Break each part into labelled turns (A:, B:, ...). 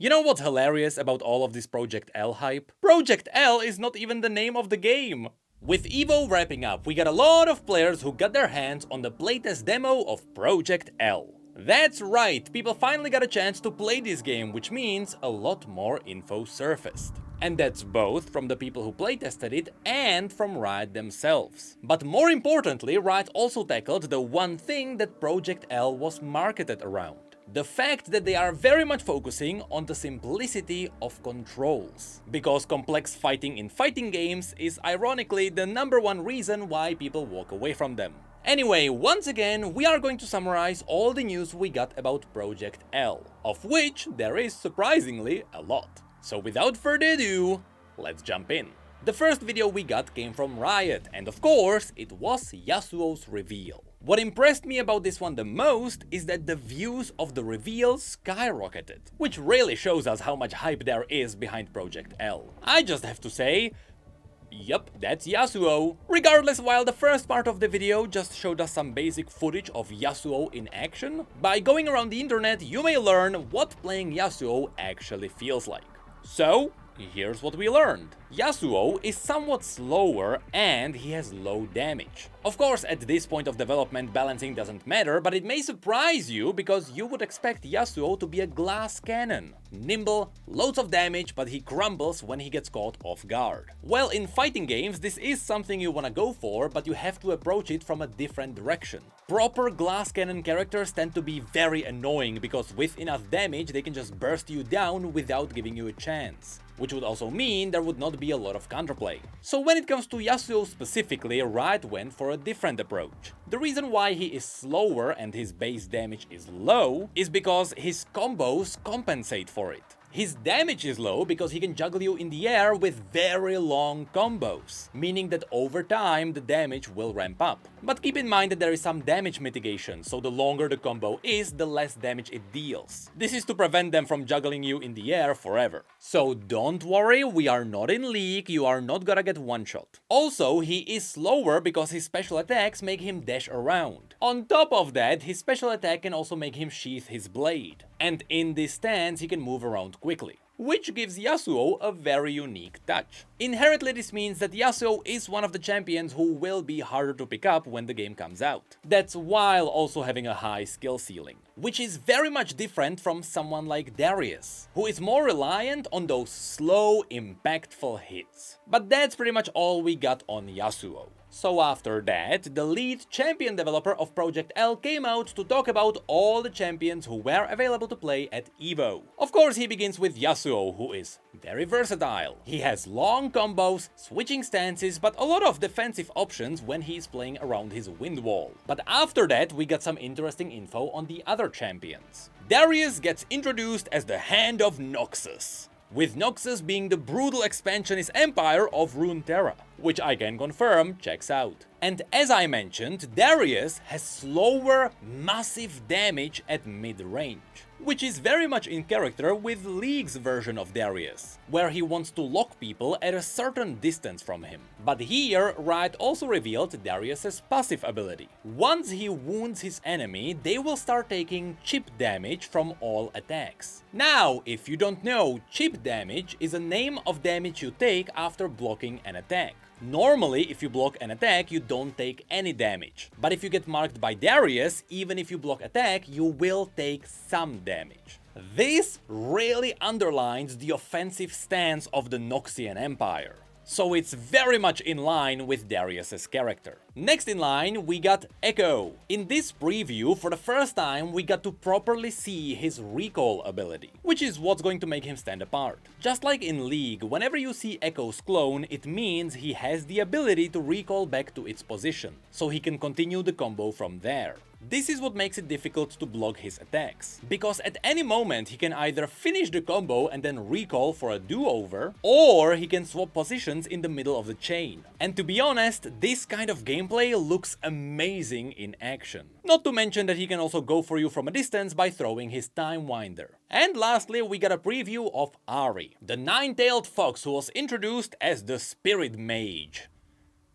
A: You know what's hilarious about all of this Project L hype? Project L is not even the name of the game! With EVO wrapping up, we got a lot of players who got their hands on the playtest demo of Project L. That's right, people finally got a chance to play this game, which means a lot more info surfaced. And that's both from the people who playtested it and from Riot themselves. But more importantly, Riot also tackled the one thing that Project L was marketed around. The fact that they are very much focusing on the simplicity of controls. Because complex fighting in fighting games is ironically the #1 reason why people walk away from them. Anyway, once again, we are going to summarize all the news we got about Project L, of which there is surprisingly a lot. So without further ado, let's jump in. The first video we got came from Riot, and of course, it was Yasuo's reveal. What impressed me about this one the most is that the views of the reveal skyrocketed, which really shows us how much hype there is behind Project L. I just have to say, yup, that's Yasuo. Regardless, while the first part of the video just showed us some basic footage of Yasuo in action, by going around the internet you may learn what playing Yasuo actually feels like. So, here's what we learned. Yasuo is somewhat slower and he has low damage. Of course, at this point of development, balancing doesn't matter, but it may surprise you because you would expect Yasuo to be a glass cannon. Nimble, loads of damage, but he crumbles when he gets caught off guard. Well, in fighting games, this is something you wanna go for, but you have to approach it from a different direction. Proper glass cannon characters tend to be very annoying because with enough damage they can just burst you down without giving you a chance. Which would also mean there would not be a lot of counterplay. So when it comes to Yasuo specifically, Riot went for a different approach. The reason why he is slower and his base damage is low is because his combos compensate for it. His damage is low because he can juggle you in the air with very long combos, meaning that over time the damage will ramp up. But keep in mind that there is some damage mitigation, so the longer the combo is, the less damage it deals. This is to prevent them from juggling you in the air forever. So don't worry, we are not in League, you are not gonna get one-shot. Also, he is slower because his special attacks make him dash around. On top of that, his special attack can also make him sheath his blade. And in this stance, he can move around quickly, which gives Yasuo a very unique touch. Inherently, this means that Yasuo is one of the champions who will be harder to pick up when the game comes out. That's while also having a high skill ceiling, which is very much different from someone like Darius, who is more reliant on those slow, impactful hits. But that's pretty much all we got on Yasuo. So after that, the lead champion developer of Project L came out to talk about all the champions who were available to play at EVO. Of course, he begins with Yasuo, who is very versatile. He has long combos, switching stances, but a lot of defensive options when he's playing around his wind wall. But after that, we got some interesting info on the other champions. Darius gets introduced as the Hand of Noxus, with Noxus being the brutal expansionist empire of Runeterra, which I can confirm checks out. And as I mentioned, Darius has slower, massive damage at mid-range, which is very much in character with League's version of Darius, where he wants to lock people at a certain distance from him. But here, Riot also revealed Darius's passive ability. Once he wounds his enemy, they will start taking chip damage from all attacks. Now, if you don't know, chip damage is a name of damage you take after blocking an attack. Normally, if you block an attack, you don't take any damage. But if you get marked by Darius, even if you block attack, you will take some damage. This really underlines the offensive stance of the Noxian Empire. So it's very much in line with Darius's character. Next in line, we got Echo. In this preview, for the first time, we got to properly see his recall ability, which is what's going to make him stand apart. Just like in League, whenever you see Echo's clone, it means he has the ability to recall back to its position, so he can continue the combo from there. This is what makes it difficult to block his attacks, because at any moment he can either finish the combo and then recall for a do-over, or he can swap positions in the middle of the chain. And to be honest, this kind of gameplay looks amazing in action. Not to mention that he can also go for you from a distance by throwing his Time Winder. And lastly, we got a preview of Ahri, the nine-tailed fox who was introduced as the Spirit Mage.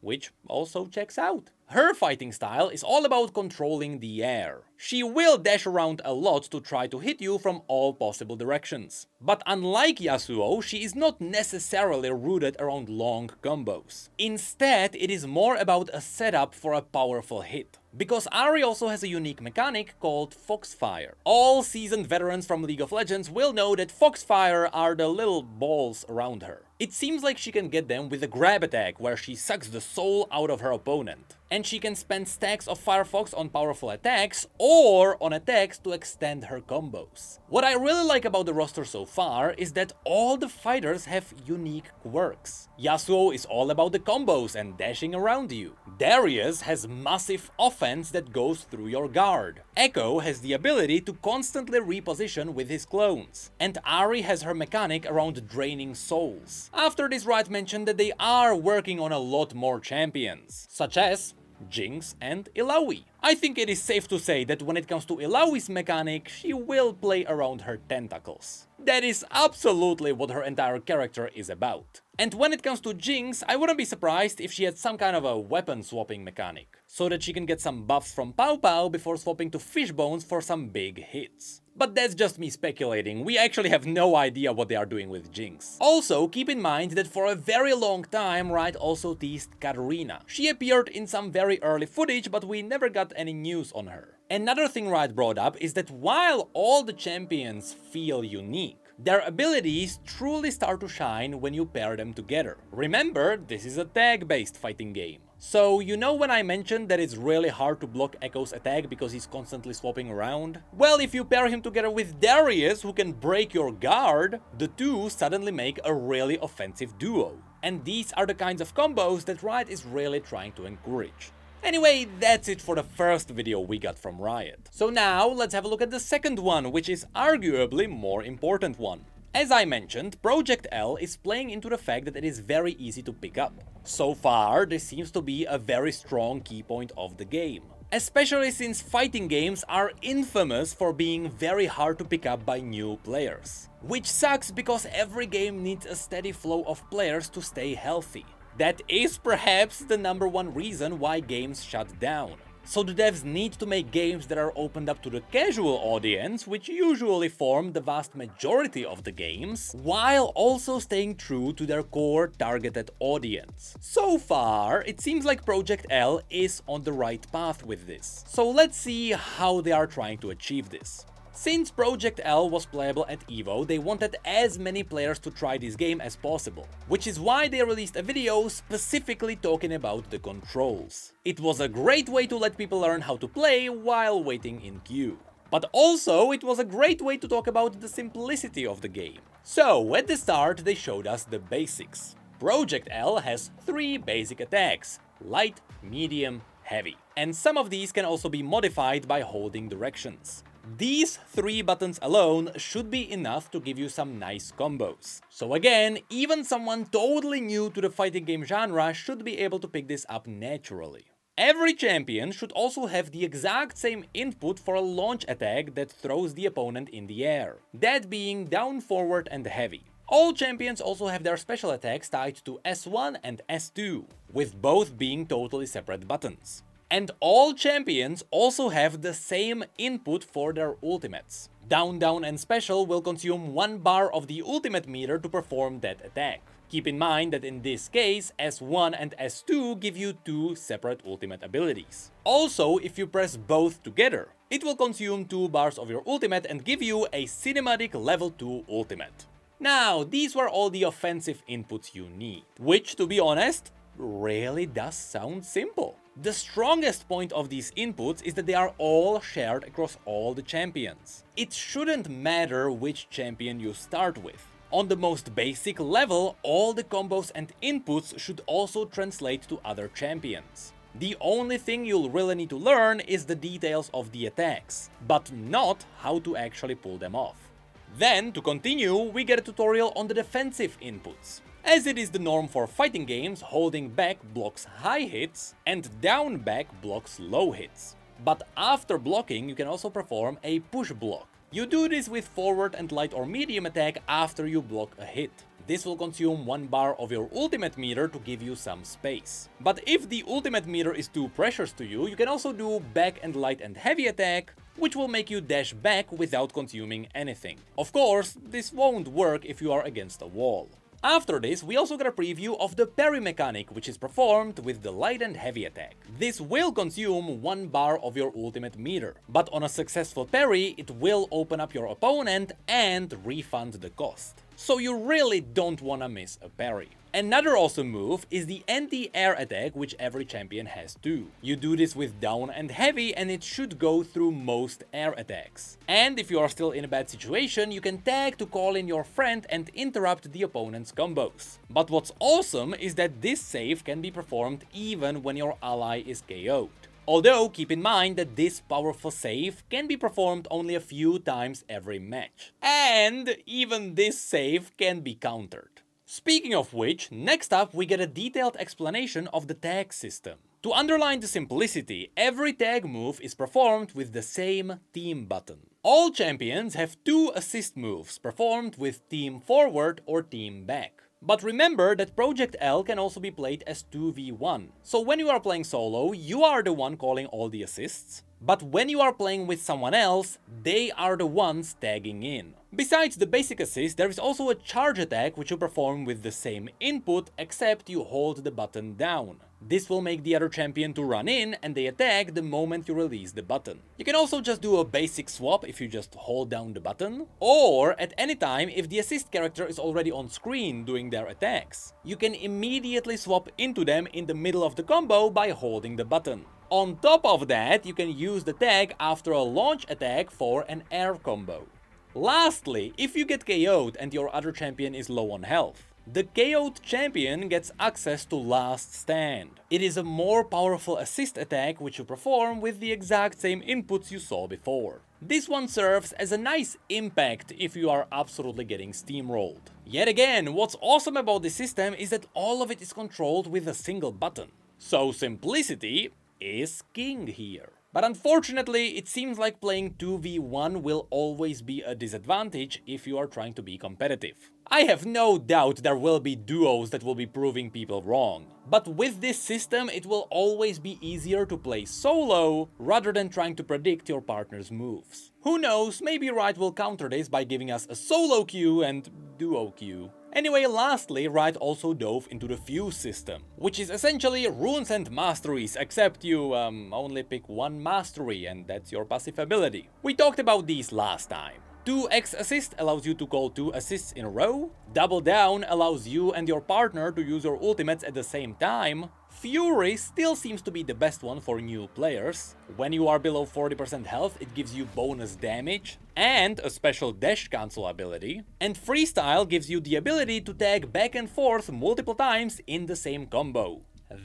A: which also checks out. Her fighting style is all about controlling the air. She will dash around a lot to try to hit you from all possible directions. But unlike Yasuo, she is not necessarily rooted around long combos. Instead, it is more about a setup for a powerful hit. Because Ahri also has a unique mechanic called Foxfire. All seasoned veterans from League of Legends will know that Foxfire are the little balls around her. It seems like she can get them with a grab attack where she sucks the soul out of her opponent. And she can spend stacks of Firefox on powerful attacks or on attacks to extend her combos. What I really like about the roster so far is that all the fighters have unique quirks. Yasuo is all about the combos and dashing around you. Darius has massive offense that goes through your guard. Echo has the ability to constantly reposition with his clones. And Ahri has her mechanic around draining souls. After this, Riot mentioned that they are working on a lot more champions, such as Jinx and Illaoi. I think it is safe to say that when it comes to Illaoi's mechanic, she will play around her tentacles. That is absolutely what her entire character is about. And when it comes to Jinx, I wouldn't be surprised if she had some kind of a weapon swapping mechanic, so that she can get some buffs from Pow Pow before swapping to Fishbones for some big hits. But that's just me speculating, we actually have no idea what they are doing with Jinx. Also, keep in mind that for a very long time, Riot also teased Katarina. She appeared in some very early footage, but we never got any news on her. Another thing Riot brought up is that while all the champions feel unique, their abilities truly start to shine when you pair them together. Remember, this is a tag-based fighting game. So, you know when I mentioned that it's really hard to block Echo's attack because he's constantly swapping around? Well, if you pair him together with Darius, who can break your guard, the two suddenly make a really offensive duo. And these are the kinds of combos that Riot is really trying to encourage. Anyway, that's it for the first video we got from Riot. So now, let's have a look at the second one, which is arguably more important one. As I mentioned, Project L is playing into the fact that it is very easy to pick up. So far, this seems to be a very strong key point of the game. Especially since fighting games are infamous for being very hard to pick up by new players. Which sucks because every game needs a steady flow of players to stay healthy. That is perhaps the #1 reason why games shut down. So the devs need to make games that are opened up to the casual audience, which usually form the vast majority of the games, while also staying true to their core targeted audience. So far, it seems like Project L is on the right path with this. So let's see how they are trying to achieve this. Since Project L was playable at EVO, they wanted as many players to try this game as possible, which is why they released a video specifically talking about the controls. It was a great way to let people learn how to play while waiting in queue. But also, it was a great way to talk about the simplicity of the game. So, at the start, they showed us the basics. Project L has 3 basic attacks: light, medium, heavy. And some of these can also be modified by holding directions. These 3 buttons alone should be enough to give you some nice combos. So again, even someone totally new to the fighting game genre should be able to pick this up naturally. Every champion should also have the exact same input for a launch attack that throws the opponent in the air, that being down, forward and heavy. All champions also have their special attacks tied to S1 and S2, with both being totally separate buttons. And all champions also have the same input for their ultimates. Down, down and special will consume 1 bar of the ultimate meter to perform that attack. Keep in mind that in this case, S1 and S2 give you 2 separate ultimate abilities. Also, if you press both together, it will consume 2 bars of your ultimate and give you a cinematic level 2 ultimate. Now, these were all the offensive inputs you need, which, to be honest, really does sound simple. The strongest point of these inputs is that they are all shared across all the champions. It shouldn't matter which champion you start with. On the most basic level, all the combos and inputs should also translate to other champions. The only thing you'll really need to learn is the details of the attacks, but not how to actually pull them off. Then, to continue, we get a tutorial on the defensive inputs. As it is the norm for fighting games, holding back blocks high hits and down back blocks low hits. But after blocking, you can also perform a push block. You do this with forward and light or medium attack after you block a hit. This will consume 1 bar of your ultimate meter to give you some space. But if the ultimate meter is too precious to you, you can also do back and light and heavy attack, which will make you dash back without consuming anything. Of course, this won't work if you are against a wall. After this, we also got a preview of the parry mechanic, which is performed with the light and heavy attack. This will consume 1 bar of your ultimate meter, but on a successful parry, it will open up your opponent and refund the cost. So you really don't wanna miss a parry. Another awesome move is the anti-air attack, which every champion has too. You do this with down and heavy and it should go through most air attacks. And if you are still in a bad situation, you can tag to call in your friend and interrupt the opponent's combos. But what's awesome is that this save can be performed even when your ally is KO'd. Although, keep in mind that this powerful save can be performed only a few times every match. And even this save can be countered. Speaking of which, next up we get a detailed explanation of the tag system. To underline the simplicity, every tag move is performed with the same team button. All champions have 2 assist moves performed with team forward or team back. But remember that Project L can also be played as 2v1. So when you are playing solo, you are the one calling all the assists. But when you are playing with someone else, they are the ones tagging in. Besides the basic assist, there is also a charge attack which you perform with the same input, except you hold the button down. This will make the other champion to run in and they attack the moment you release the button. You can also just do a basic swap if you just hold down the button, or at any time if the assist character is already on screen doing their attacks. You can immediately swap into them in the middle of the combo by holding the button. On top of that, you can use the tag after a launch attack for an air combo. Lastly, if you get KO'd and your other champion is low on health, the KO'd champion gets access to Last Stand. It is a more powerful assist attack which you perform with the exact same inputs you saw before. This one serves as a nice impact if you are absolutely getting steamrolled. Yet again, what's awesome about this system is that all of it is controlled with a single button. So simplicity is king here. But unfortunately, it seems like playing 2v1 will always be a disadvantage if you are trying to be competitive. I have no doubt there will be duos that will be proving people wrong. But with this system, it will always be easier to play solo rather than trying to predict your partner's moves. Who knows, maybe Riot will counter this by giving us a solo queue and duo queue. Anyway, lastly, Riot also dove into the fuse system, which is essentially runes and masteries, except you only pick one mastery and that's your passive ability. We talked about these last time. 2x assist allows you to call 2 assists in a row. Double down allows you and your partner to use your ultimates at the same time. Fury still seems to be the best one for new players. When you are below 40% health, it gives you bonus damage and a special dash cancel ability. And Freestyle gives you the ability to tag back and forth multiple times in the same combo.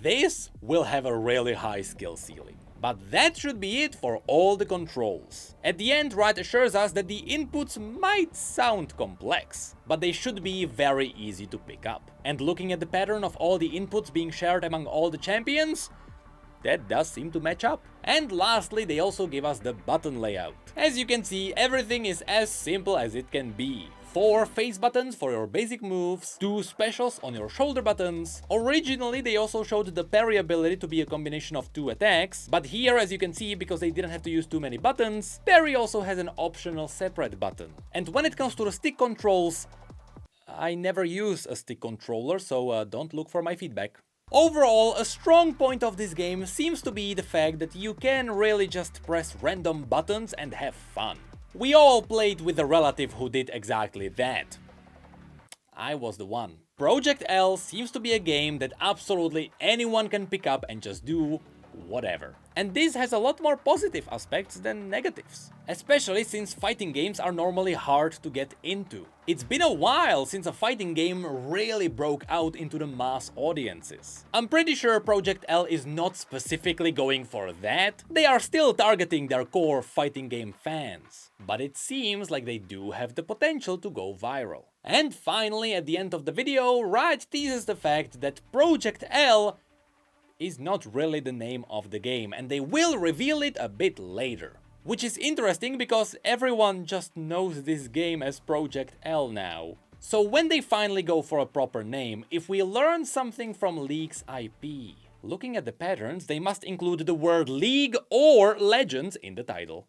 A: This will have a really high skill ceiling. But that should be it for all the controls. At the end, Riot assures us that the inputs might sound complex, but they should be very easy to pick up. And looking at the pattern of all the inputs being shared among all the champions, that does seem to match up. And lastly, they also give us the button layout. As you can see, everything is as simple as it can be. 4 face buttons for your basic moves, 2 specials on your shoulder buttons. Originally, they also showed the parry ability to be a combination of 2 attacks, but here, as you can see, because they didn't have to use too many buttons, parry also has an optional separate button. And when it comes to the stick controls, I never use a stick controller, so don't look for my feedback. Overall, a strong point of this game seems to be the fact that you can really just press random buttons and have fun. We all played with a relative who did exactly that. I was the one. Project L seems to be a game that absolutely anyone can pick up and just do whatever. And this has a lot more positive aspects than negatives. Especially since fighting games are normally hard to get into. It's been a while since a fighting game really broke out into the mass audiences. I'm pretty sure Project L is not specifically going for that. They are still targeting their core fighting game fans. But it seems like they do have the potential to go viral. And finally, at the end of the video, Riot teases the fact that Project L is not really the name of the game, and they will reveal it a bit later. Which is interesting because everyone just knows this game as Project L now. So when they finally go for a proper name, if we learn something from League's IP, looking at the patterns, they must include the word League or Legends in the title.